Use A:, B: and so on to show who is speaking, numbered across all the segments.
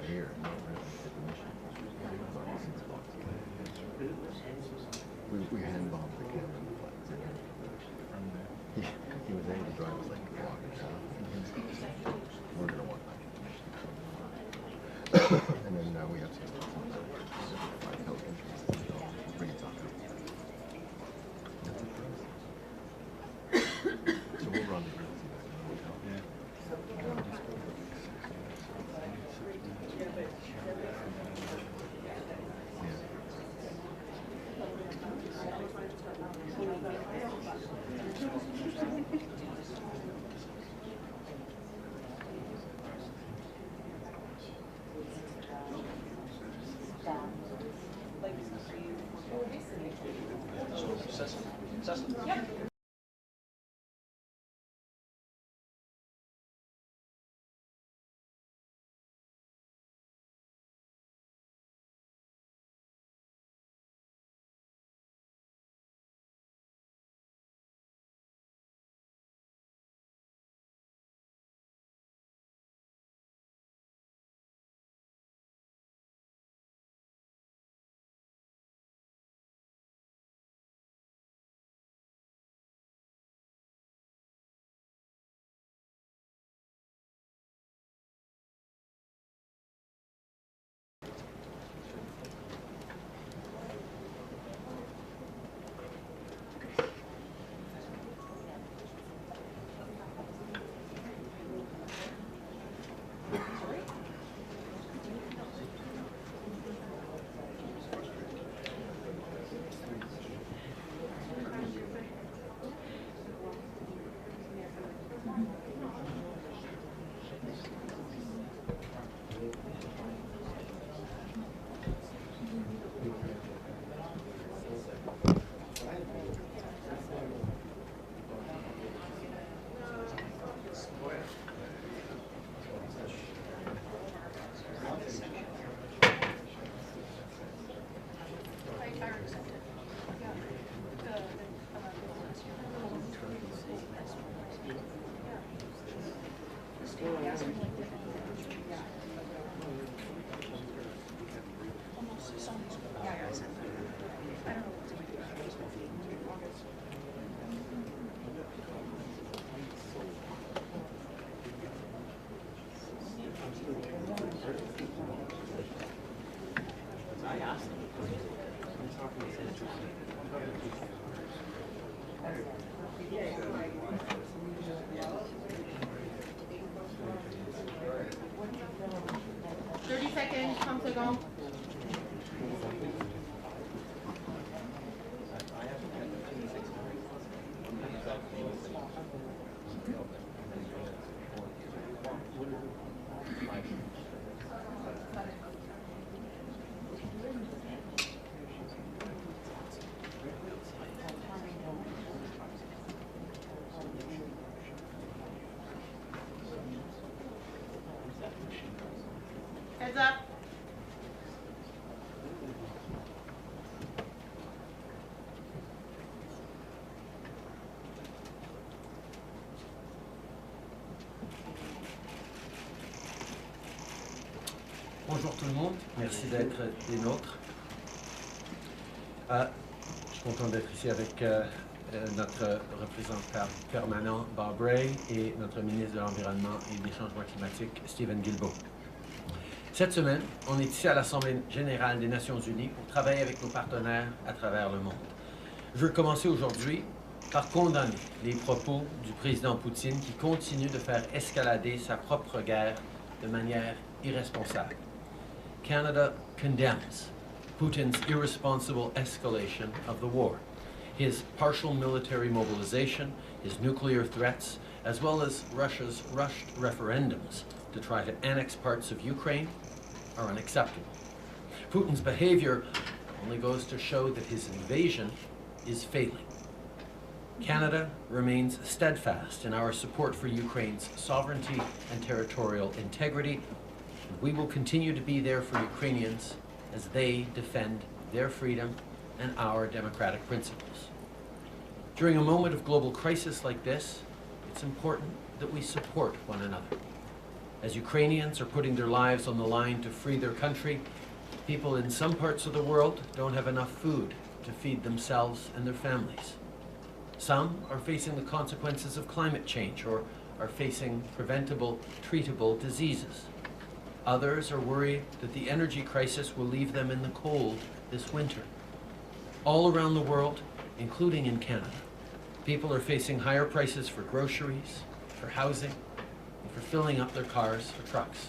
A: here, not really at the mission. We hand-bombed the camera and the flags. He was able to drive us like a block or so. We're going to walk back into the mission. And then we have some Pelicans. Bring it on. That's it for us. So we'll run the group. Yeah.
B: Yep. Heads up.
C: Bonjour tout le monde, merci d'être des nôtres. Je suis content d'être ici avec notre représentant permanent Bob Ray et notre ministre de l'Environnement et des Changements climatiques Stephen Guilbeault. Cette semaine, on est ici à l'Assemblée générale des Nations unies pour travailler avec nos partenaires à travers le monde. Je veux commencer aujourd'hui par condamner les propos du président Poutine qui continue de faire escalader sa propre guerre de manière irresponsable. Canada condemns Putin's irresponsible escalation of the war, his partial military mobilization, his nuclear threats, as well as Russia's rushed referendums to try to annex parts of Ukraine are unacceptable. Putin's behaviour only goes to show that his invasion is failing. Canada remains steadfast in our support for Ukraine's sovereignty and territorial integrity, and we will continue to be there for Ukrainians as they defend their freedom and our democratic principles. During a moment of global crisis like this, it's important that we support one another. As Ukrainians are putting their lives on the line to free their country, people in some parts of the world don't have enough food to feed themselves and their families. Some are facing the consequences of climate change or are facing preventable, treatable diseases. Others are worried that the energy crisis will leave them in the cold this winter. All around the world, including in Canada, people are facing higher prices for groceries, for housing, and for filling up their cars or trucks.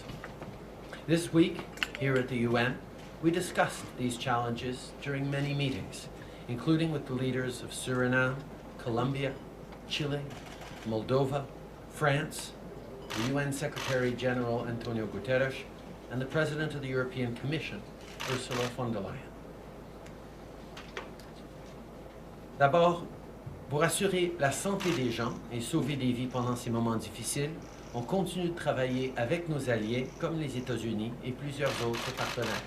C: This week, here at the UN, we discussed these challenges during many meetings, including with the leaders of Suriname, Colombia, Chile, Moldova, France, the UN Secretary General Antonio Guterres, and the President of the European Commission, Ursula von der Leyen. D'abord, pour assurer la santé des gens et sauver des vies pendant ces moments difficiles, on continue de travailler avec nos alliés comme les États-Unis et plusieurs autres partenaires.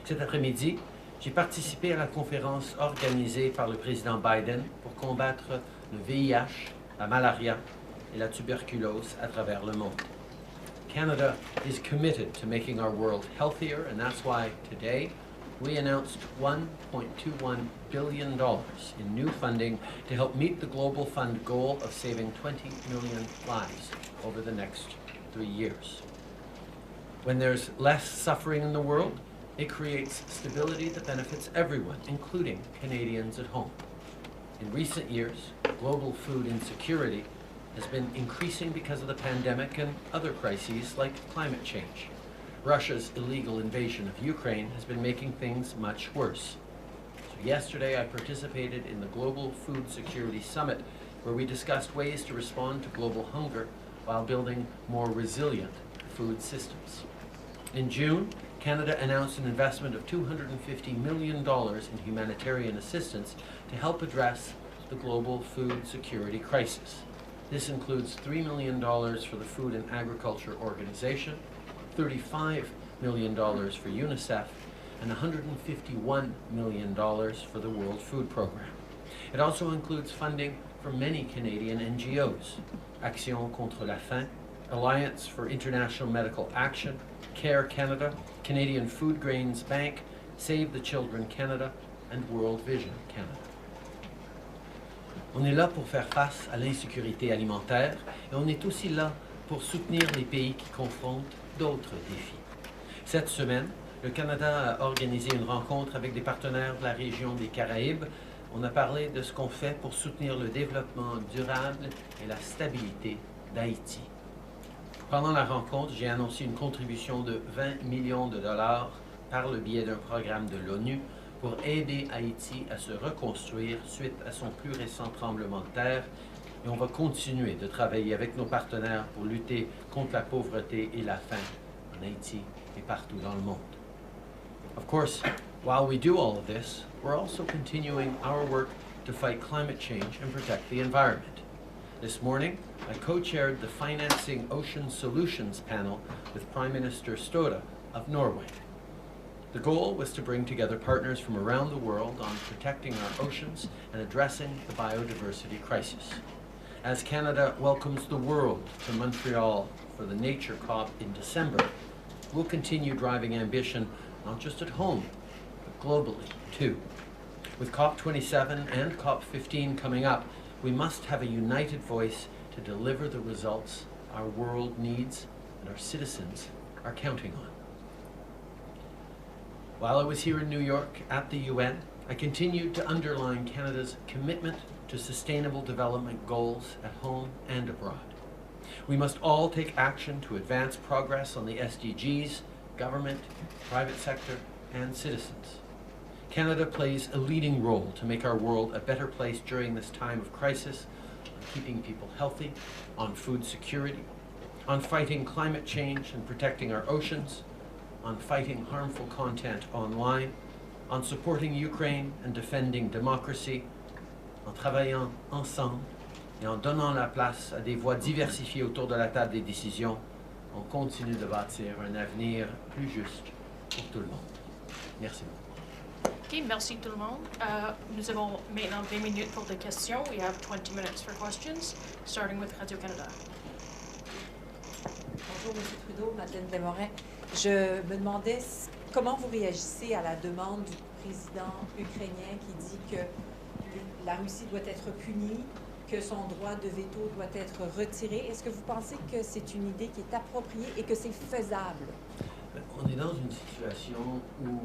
C: Cet après-midi, j'ai participé à la conférence organisée par le président Biden pour combattre le VIH, la malaria et la tuberculose à travers le monde. Canada is committed to making our world healthier, and that's why today we announced $1.21 billion in new funding to help meet the Global Fund goal of saving 20 million lives over the next 3 years. When there's less suffering in the world, it creates stability that benefits everyone, including Canadians at home. In recent years, global food insecurity has been increasing because of the pandemic and other crises like climate change. Russia's illegal invasion of Ukraine has been making things much worse. So yesterday I participated in the Global Food Security Summit, where we discussed ways to respond to global hunger while building more resilient food systems. In June, Canada announced an investment of $250 million in humanitarian assistance to help address the global food security crisis. This includes $3 million for the Food and Agriculture Organization, $35 million for UNICEF, and $151 million for the World Food Programme. It also includes funding for many Canadian NGOs, Action contre la faim, Alliance for International Medical Action, CARE Canada, Canadian Food Grains Bank, Save the Children Canada, and World Vision Canada. On est là pour faire face à l'insécurité alimentaire et on est aussi là pour soutenir les pays qui confrontent d'autres défis. Cette semaine, le Canada a organisé une rencontre avec des partenaires de la région des Caraïbes. On a parlé de ce qu'on fait pour soutenir le développement durable et la stabilité d'Haïti. Pendant la rencontre, j'ai annoncé une contribution de 20 millions de dollars par le biais d'un programme de l'ONU pour aider Haïti à se reconstruire suite à son plus récent tremblement de terre. Et on va continuer de travailler avec nos partenaires pour lutter contre la pauvreté et la faim en Haïti et partout dans le monde. Of course, while we do all of this, we're also continuing our work to fight climate change and protect the environment. This morning, I co-chaired the Financing Ocean Solutions panel with Prime Minister Støre of Norway. The goal was to bring together partners from around the world on protecting our oceans and addressing the biodiversity crisis. As Canada welcomes the world to Montreal for the Nature COP in December, we'll continue driving ambition not just at home, but globally too. With COP27 and COP15 coming up, we must have a united voice to deliver the results our world needs and our citizens are counting on. While I was here in New York at the UN, I continued to underline Canada's commitment to sustainable development goals at home and abroad. We must all take action to advance progress on the SDGs, government, private sector, and citizens. Canada plays a leading role to make our world a better place during this time of crisis, on keeping people healthy, on food security, on fighting climate change and protecting our oceans, on fighting harmful content online, on supporting Ukraine and defending democracy, en travaillant ensemble et en donnant la place à des voix diversifiées autour de la table des décisions, on continue de bâtir un avenir plus juste pour tout le monde. Merci beaucoup.
D: OK, merci tout le monde. Nous avons maintenant 20 minutes pour des questions. We have 20 minutes for questions, starting with Radio-Canada.
E: Bonjour, M. Trudeau, Madeleine Desmorin. Je me demandais comment vous réagissez à la demande du président ukrainien qui dit que la Russie doit être punie, que son droit de veto doit être retiré. Est-ce que vous pensez que c'est une idée qui est appropriée et que c'est faisable?
C: On est dans une situation où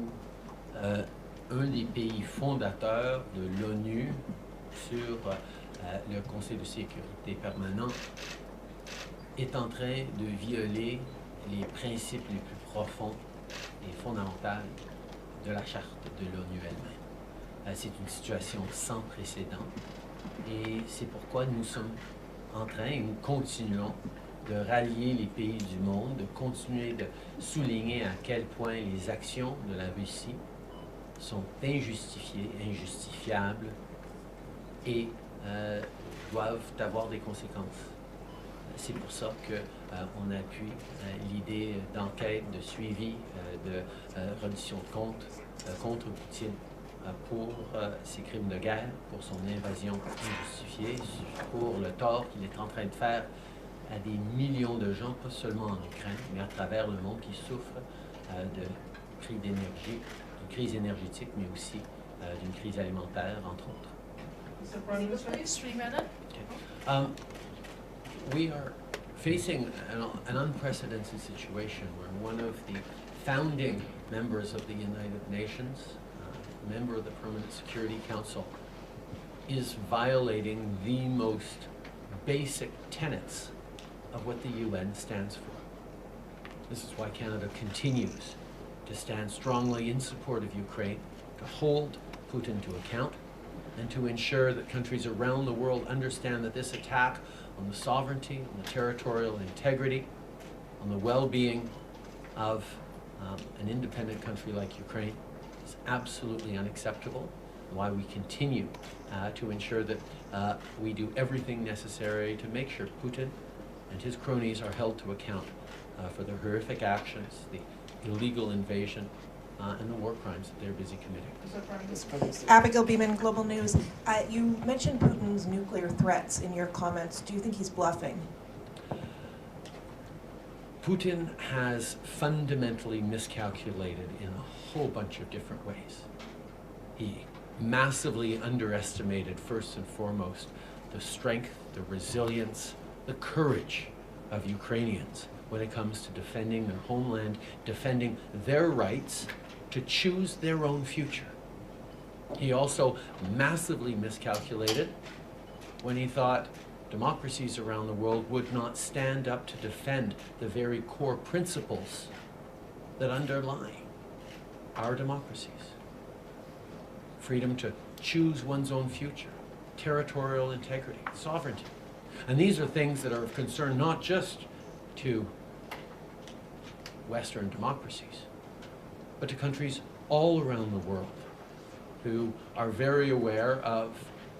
C: un des pays fondateurs de l'ONU sur le Conseil de sécurité permanent est en train de violer les principes les plus profonds et fondamentaux de la charte de l'ONU elle-même. C'est une situation sans précédent et c'est pourquoi nous sommes en train, et nous continuons de rallier les pays du monde, de continuer de souligner à quel point les actions de la Russie sont injustifiées, injustifiables et doivent avoir des conséquences. C'est pour ça qu'on appuie l'idée d'enquête, de suivi, de reddition de comptes contre Poutine pour ses crimes de guerre, pour son invasion injustifiée, pour le tort qu'il est en train de faire à des millions de gens, pas seulement en Ukraine, mais à travers le monde qui souffrent de prix d'énergie, d'une crise énergétique, mais aussi d'une crise alimentaire, entre autres. We are facing an unprecedented situation where one of the founding members of the United Nations, member of the Permanent Security Council, is violating the most basic tenets of what the UN stands for. This is why Canada continues to stand strongly in support of Ukraine, to hold Putin to account, and to ensure that countries around the world understand that this attack on the sovereignty, on the territorial integrity, on the well-being of an independent country like Ukraine is absolutely unacceptable, and why we continue to ensure that we do everything necessary to make sure Putin and his cronies are held to account for their horrific actions, the illegal invasion, and the war crimes that they're busy committing.
F: Abigail Beeman, Global News. You mentioned Putin's nuclear threats in your comments. Do you think he's bluffing?
C: Putin has fundamentally miscalculated in a whole bunch of different ways. He massively underestimated, first and foremost, the strength, the resilience, the courage of Ukrainians when it comes to defending their homeland, defending their rights to choose their own future. He also massively miscalculated when he thought democracies around the world would not stand up to defend the very core principles that underlie our democracies. Freedom to choose one's own future, territorial integrity, sovereignty. And these are things that are of concern not just to Western democracies, but to countries all around the world who are very aware of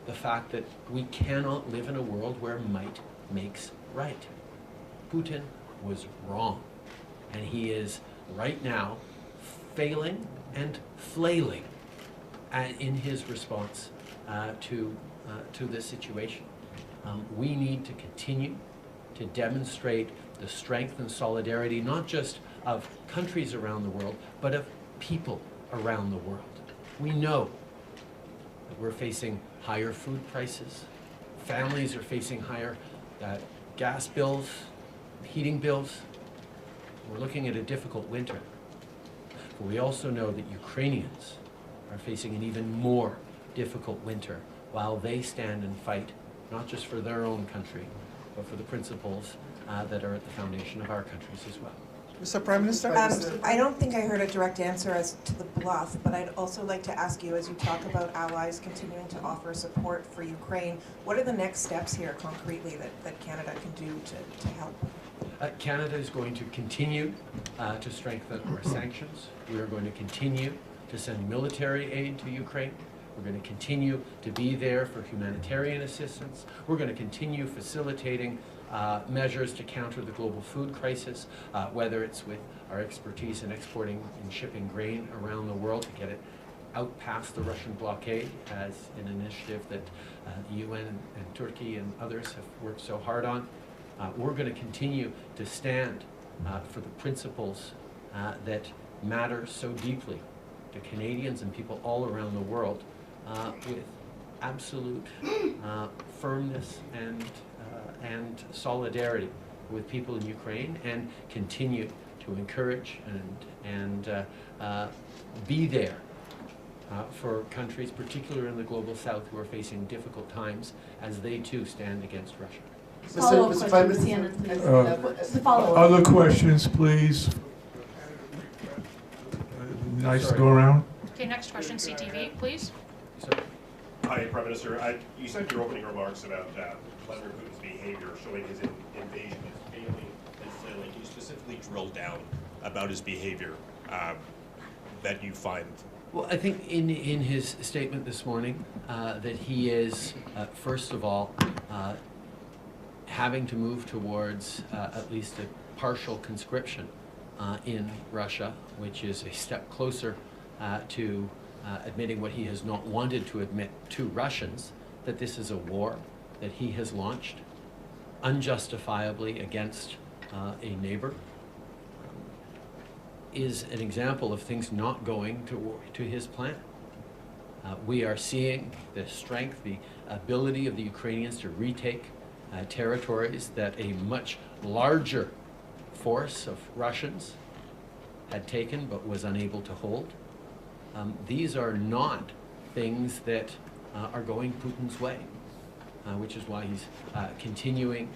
C: the fact that we cannot live in a world where might makes right. Putin was wrong, and he is right now failing and flailing in his response to this situation. We need to continue to demonstrate the strength and solidarity, not just of countries around the world, but of people around the world. We know that we're facing higher food prices. Families are facing higher gas bills, heating bills. We're looking at a difficult winter. But we also know that Ukrainians are facing an even more difficult winter while they stand and fight, not just for their own country, but for the principles that are at the foundation of our countries as well.
G: Mr. Prime Minister?
F: I don't think I heard a direct answer as to the bluff, but I'd also like to ask you, as you talk about allies continuing to offer support for Ukraine, what are the next steps here concretely that Canada can do to help?
C: Canada is going to continue to strengthen our sanctions. We are going to continue to send military aid to Ukraine. We're going to continue to be there for humanitarian assistance. We're going to continue facilitating measures to counter the global food crisis, whether it's with our expertise in exporting and shipping grain around the world to get it out past the Russian blockade, as an initiative that the UN and Turkey and others have worked so hard on. We're going to continue to stand for the principles that matter so deeply to Canadians and people all around the world with absolute firmness and solidarity with people in Ukraine, and continue to encourage and be there for countries, particularly in the global south, who are facing difficult times as they too stand against Russia.
B: Follow-up question, Sienna, please. The follow-up.
G: Other questions, please. Nice to go around.
D: Okay, next question, CTV, please.
H: Hi, Prime Minister. You said in your opening remarks about Vladimir Putin's behavior, showing his invasion is failing and flailing. Can you specifically drill down about his behavior that you find?
C: Well, I think in his statement this morning that he is, first of all, having to move towards at least a partial conscription in Russia, which is a step closer to admitting what he has not wanted to admit to Russians, that this is a war that he has launched unjustifiably against a neighbor, is an example of things not going to his plan. We are seeing the strength, the ability of the Ukrainians to retake territories that a much larger force of Russians had taken but was unable to hold. These are not things that are going Putin's way, which is why he's continuing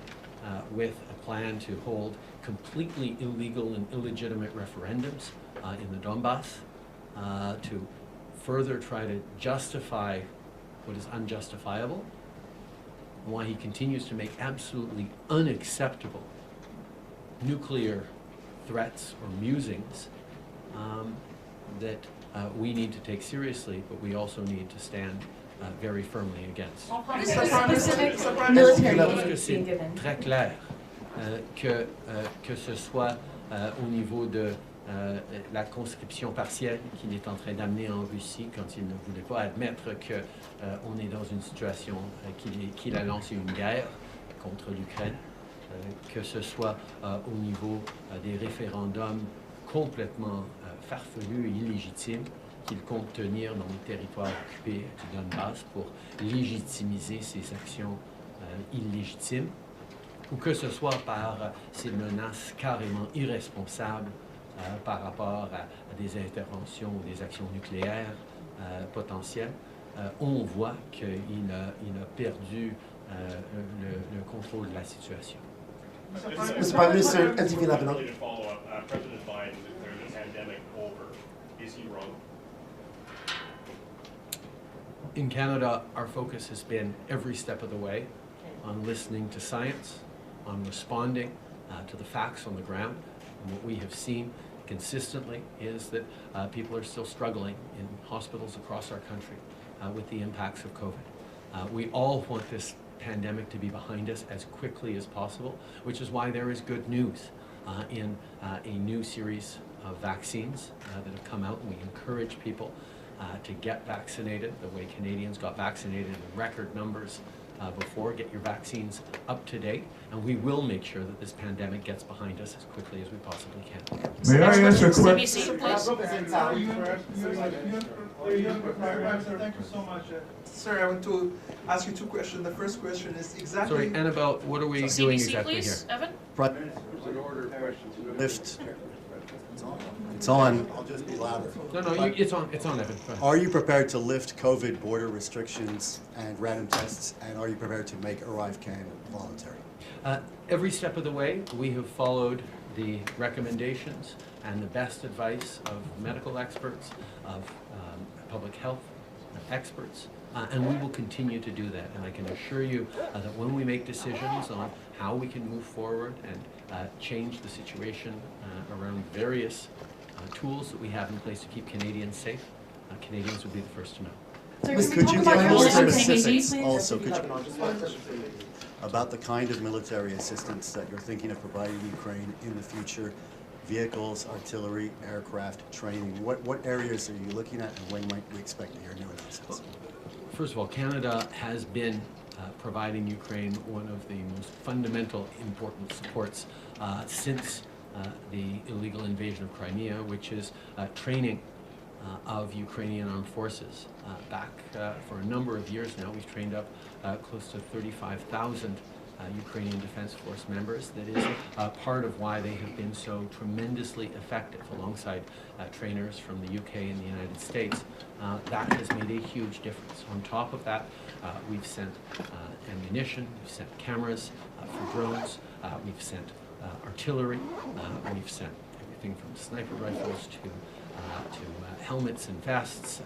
C: with a plan to hold completely illegal and illegitimate referendums in the Donbass, to further try to justify what is unjustifiable, and why he continues to make absolutely unacceptable nuclear threats or musings that we need to take seriously, but we also need to stand very firmly against.
B: Specific military
C: Je pense que
B: aid
C: c'est
B: being given.
C: très clair que ce soit au niveau de la conscription partielle qu'il est en train d'amener en Russie quand il ne voulait pas admettre qu'on est dans une situation qu'il a lancé une guerre contre l'Ukraine, que ce soit au niveau des référendums complètement farfelus et illégitimes qu'il compte tenir dans les territoires occupés du Donbass pour légitimiser ses actions illégitimes, ou que ce soit par ces menaces carrément irresponsables par rapport à des interventions ou des actions nucléaires potentielles, on voit qu'il a perdu le contrôle de la situation.
H: Mr. Prime Minister, NTV Lebanon. To follow up, President Biden declared the pandemic over. Is he wrong?
C: In Canada, our focus has been every step of the way on listening to science, on responding to the facts on the ground. And what we have seen consistently is that people are still struggling in hospitals across our country with the impacts of COVID. We all want this pandemic to be behind us as quickly as possible, which is why there is good news in a new series of vaccines that have come out, and we encourage people to get vaccinated the way Canadians got vaccinated in record numbers before. Get your vaccines up to date, and we will make sure that this pandemic gets behind us as quickly as we possibly can.
G: May I ask a question?
D: CBC, please.
I: Thank you so much. Sir, I want to ask you two questions. The first question is exactly...
C: Sorry, Annabelle, what are we doing
D: CBC,
C: exactly
D: please.
C: here?
D: Evan?
J: Lift. It's on. I'll just be louder.
C: No, it's on, Evan. Go ahead.
J: Are you prepared to lift COVID border restrictions and random tests, and are you prepared to make ArriveCan voluntary?
C: Every step of the way, we have followed the recommendations and the best advice of medical experts, of public health experts, and we will continue to do that. And I can assure you that when we make decisions on how we can move forward and change the situation around various tools that we have in place to keep Canadians safe, Canadians will be the first to know.
B: So
J: Could you give more specifics
B: please?
J: also about the kind of military assistance that you're thinking of providing Ukraine in the future? Vehicles, artillery, aircraft, training. What areas are you looking at, and when might we expect to hear new announcements?
C: First of all, Canada has been providing Ukraine one of the most fundamental important supports since the illegal invasion of Crimea, which is training of Ukrainian armed forces. Back for a number of years now, we've trained up close to 35,000 Ukrainian Defense Force members. That is part of why they have been so tremendously effective alongside trainers from the UK and the United States. That has made a huge difference. On top of that, we've sent ammunition, we've sent cameras for drones, we've sent artillery, we've sent everything from sniper rifles to helmets and vests.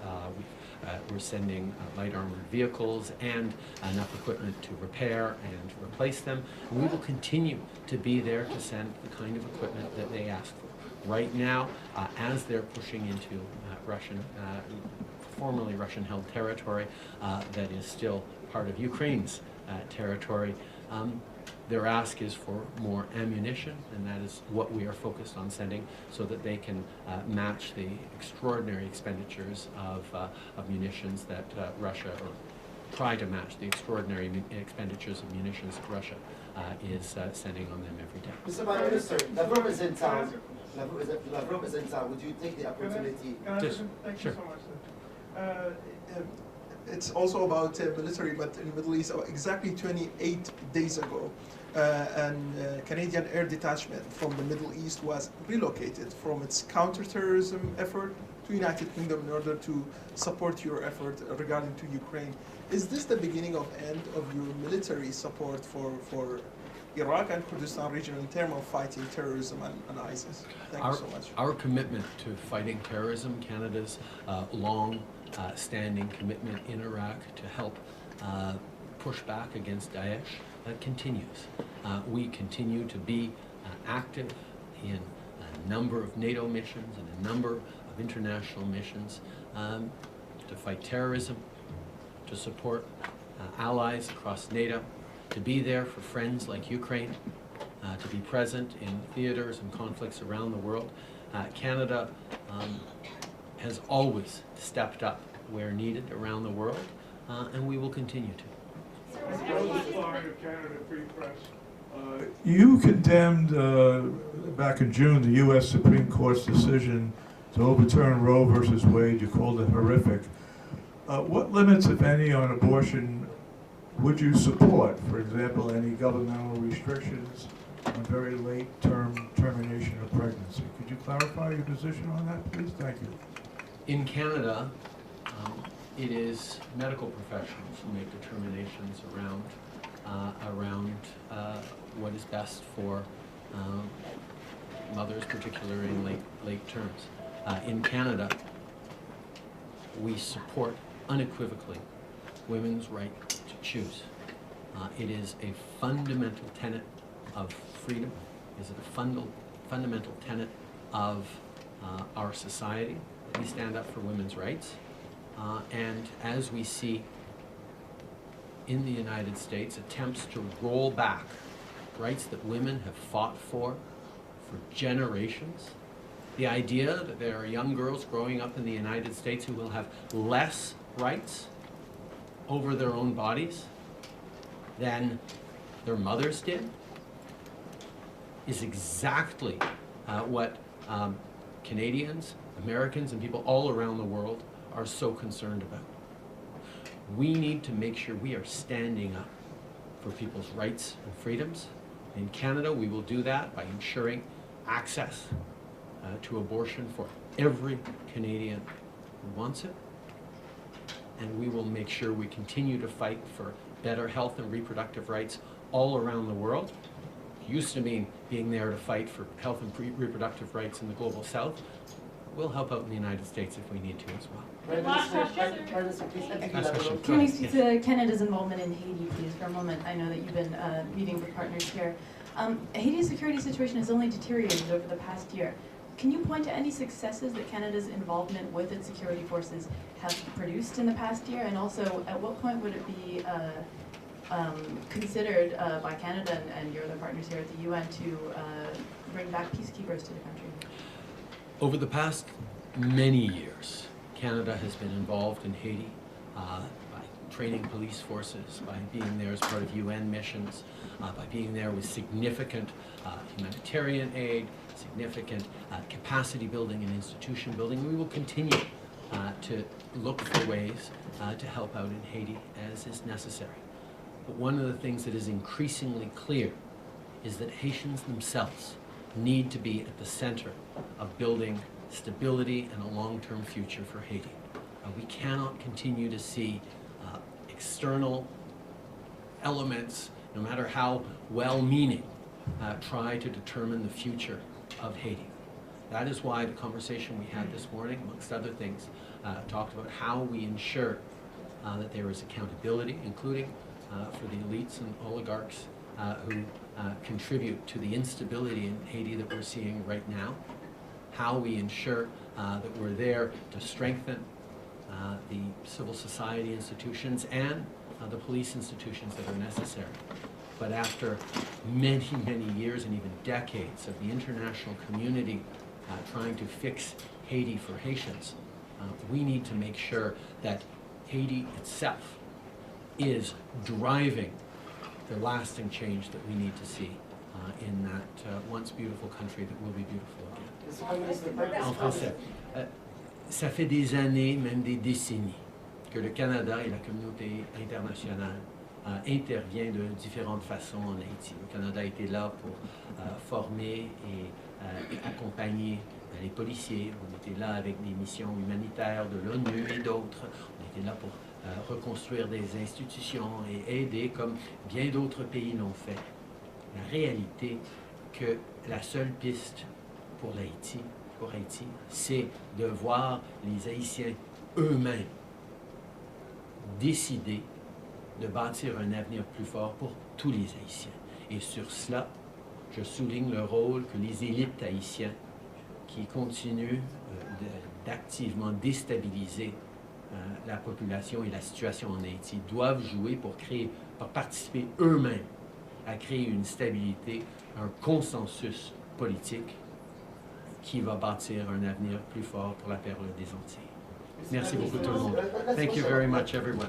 C: We're sending light armored vehicles and enough equipment to repair and replace them. And we will continue to be there to send the kind of equipment that they ask for. Right now, as they're pushing into formerly Russian-held territory that is still part of Ukraine's territory, their ask is for more ammunition, and that is what we are focused on sending so that they can match the extraordinary expenditures of munitions that Russia, or try to match the extraordinary expenditures of munitions that Russia is sending on them every day.
K: Mr. Prime Minister, Lavrov is in town. Lavrov is in town. Would you take the opportunity?
I: Thank you so much, sir. It's also about military, but in the Middle East, exactly 28 days ago, Canadian air detachment from the Middle East was relocated from its counterterrorism effort to United Kingdom in order to support your effort regarding to Ukraine. Is this the beginning of end of your military support for Iraq and Kurdistan region in terms of fighting terrorism and ISIS? Thank you so much.
C: Our commitment to fighting terrorism, Canada's long-standing commitment in Iraq to help push back against Daesh continues. We continue to be active in a number of NATO missions and a number of international missions to fight terrorism, to support allies across NATO, to be there for friends like Ukraine, to be present in theaters and conflicts around the world. Canada has always stepped up where needed around the world, and we will continue to.
G: You condemned back in June the U.S. Supreme Court's decision to overturn Roe versus Wade. You called it horrific. What limits, if any, on abortion would you support? For example, any governmental restrictions on very late-term termination of pregnancy. Could you clarify your position on that, please? Thank you.
C: In Canada, it is medical professionals who make determinations around what is best for mothers, particularly in late terms. In Canada, we support unequivocally women's right to choose. It is a fundamental tenet of freedom. It is a fundamental tenet of our society. We stand up for women's rights. And as we see in the United States attempts to roll back rights that women have fought for generations, the idea that there are young girls growing up in the United States who will have less rights over their own bodies than their mothers did is exactly what Canadians, Americans, and people all around the world are so concerned about. We need to make sure we are standing up for people's rights and freedoms. In Canada, we will do that by ensuring access to abortion for every Canadian who wants it. And we will make sure we continue to fight for better health and reproductive rights all around the world. It used to mean being there to fight for health and reproductive rights in the global south. We'll help out in the United States if we need to as well.
B: Can we speak to Canada's involvement in Haiti, please, for a moment? I know that you've been meeting with partners here. Haiti's security situation has only deteriorated over the past year. Can you point to any successes that Canada's involvement with its security forces have produced in the past year? And also, at what point would it be considered by Canada and your other partners here at the UN to bring back peacekeepers to the country?
C: Over the past many years, Canada has been involved in Haiti by training police forces, by being there as part of UN missions, by being there with significant humanitarian aid, significant capacity building and institution building. We will continue to look for ways to help out in Haiti as is necessary. But one of the things that is increasingly clear is that Haitians themselves need to be at the center of building stability and a long-term future for Haiti. We cannot continue to see external elements, no matter how well-meaning, try to determine the future of Haiti. That is why the conversation we had this morning, amongst other things, talked about how we ensure that there is accountability, including for the elites and oligarchs who contribute to the instability in Haiti that we're seeing right now, how we ensure that we're there to strengthen the civil society institutions and the police institutions that are necessary. But after many, many years and even decades of the international community trying to fix Haiti for Haitians, we need to make sure that Haiti itself is driving the lasting change that we need to see in that once beautiful country that will be beautiful again. En français. Ça fait des années, même des décennies, que le Canada et la communauté internationale intervient de différentes façons en Haïti. Le Canada était là pour former et accompagner les policiers. On était là avec des missions humanitaires de l'ONU et d'autres. On était là pour reconstruire des institutions et aider comme bien d'autres pays l'ont fait. La réalité que la seule piste pour Haïti, c'est de voir les Haïtiens eux-mêmes décider de bâtir un avenir plus fort pour tous les Haïtiens. Et sur cela, je souligne le rôle que les élites haïtiennes qui continuent d'activement déstabiliser la population et la situation en Haïti doivent jouer pour participer eux-mêmes à créer une stabilité, un consensus politique qui va bâtir un avenir plus fort pour la perle des Antilles. Merci beaucoup tout le monde. Thank you very much everyone.